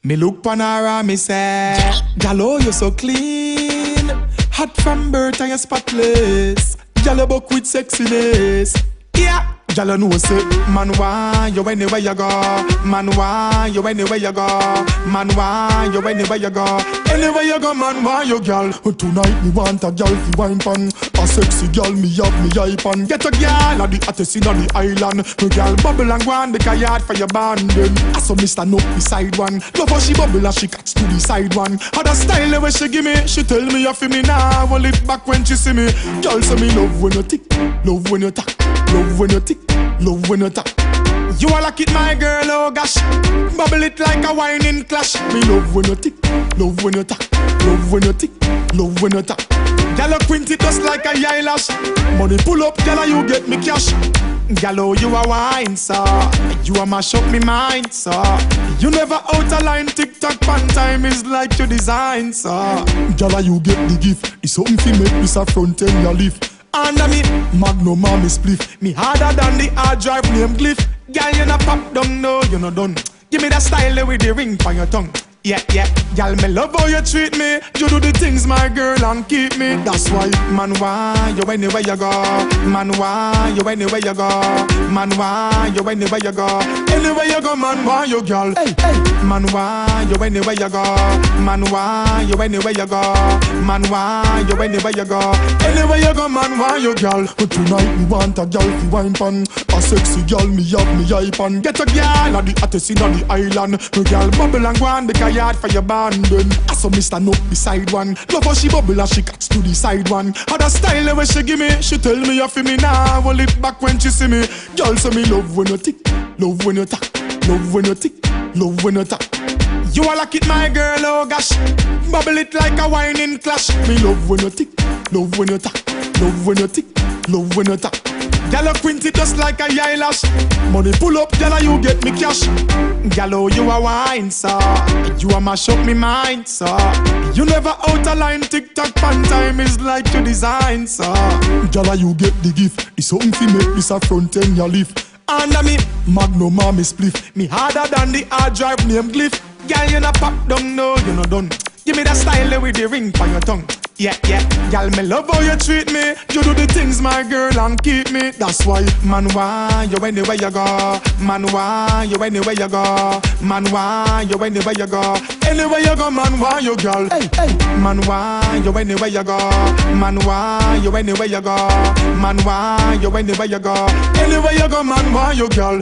Me look pan her and me say, "Gal, oh you so clean, hot from birth and you spotless. Gal, you buck with sexiness, yeah." Gal, you know say, man why you anywhere you go? Man why you anywhere you go? Man why you anywhere you go? Anywhere you go, man why you gal? Tonight me want a gal fi wine pan, a sexy gal me have me eye pan. Get a gal at the hottest in the island. Me gal bubble and go on the yard for your band. I saw me stand up beside one. Love how she bubble and she catch to the side one. Had a style the way she give me, she tell me you feel me now. Hold it back when she see me. Gal say me love when you tick, love when you tack, love when you tick, love when you tack. You are like it, my girl, oh gosh. Bubble it like a whining clash. Me love when you tick, love when you tack, love when you tick, love when you tack. Gyal, you quint it just like a eyelash. Money pull up, gyal, you get me cash. Gyal, oh you a wine, sir. You a mash up me mind, sir. You never out of line. TikTok pan time is like your design, sir. Gyal, you get the gift. It's something fi make this a front end ya lift. Under me, Magnum and me spliff. Me harder than the hard drive name Glyph. Girl, you no pop down, no, you no done. Give me that style with the ring on your tongue. Yeah, yeah, girl, me love how you treat me. You do the things, my girl, and keep me. That's why, man, why you anywhere you go? Man, why you anywhere you go? Man, why you anywhere you go? Anywhere you go, man, why you girl? Hey, hey, man, why you anywhere you go? Man, why you anywhere you go? Man, why you anywhere you go? Anywhere you go, man, why you girl? But tonight we want a girl fi wine pan, a sexy girl me have me eye pan. Get a girl at the hottest in the island. No girl bubble and go on the yard for your band. I saw me stand up beside one. Love how she bubble and she catch to the side one. Had a style the way she give me, she tell me you feel me now. Hold it back when she see me. Girl say me love when you tick, love when you tack, love when you tick, love when you tack. You are like it, my girl, oh gosh. Bubble it like a whining clash. Me love when you tick, love when you tack, love when you tick, love when you tack. Gyal, you quint it just like a eyelash. Money pull up, gyal, you get me cash. Gyal, oh you a wine, sir. You a mash up me mind, sir. You never out of line. TikTok pan time is like your design, sir. Gyal, you get the gift. It's something fi make this a front end ya lift. Under me, Magnum and me spliff. Me harder than the hard drive name Glyph. Gyal, you no pop down, no, you no done. Give me that style with the ring on your tongue. Yeah, yeah, gyal, me love how you treat me. You do the things, my girl, and keep me. That's why, man, why you anywhere you go? Man, why you anywhere you go? Man, why you anywhere you go? Anywhere you go, man, why you girl? Hey, hey, man, why you anywhere you go? Man, why you anywhere you go? Man, why you anywhere you go? Anywhere you go, man, why you girl?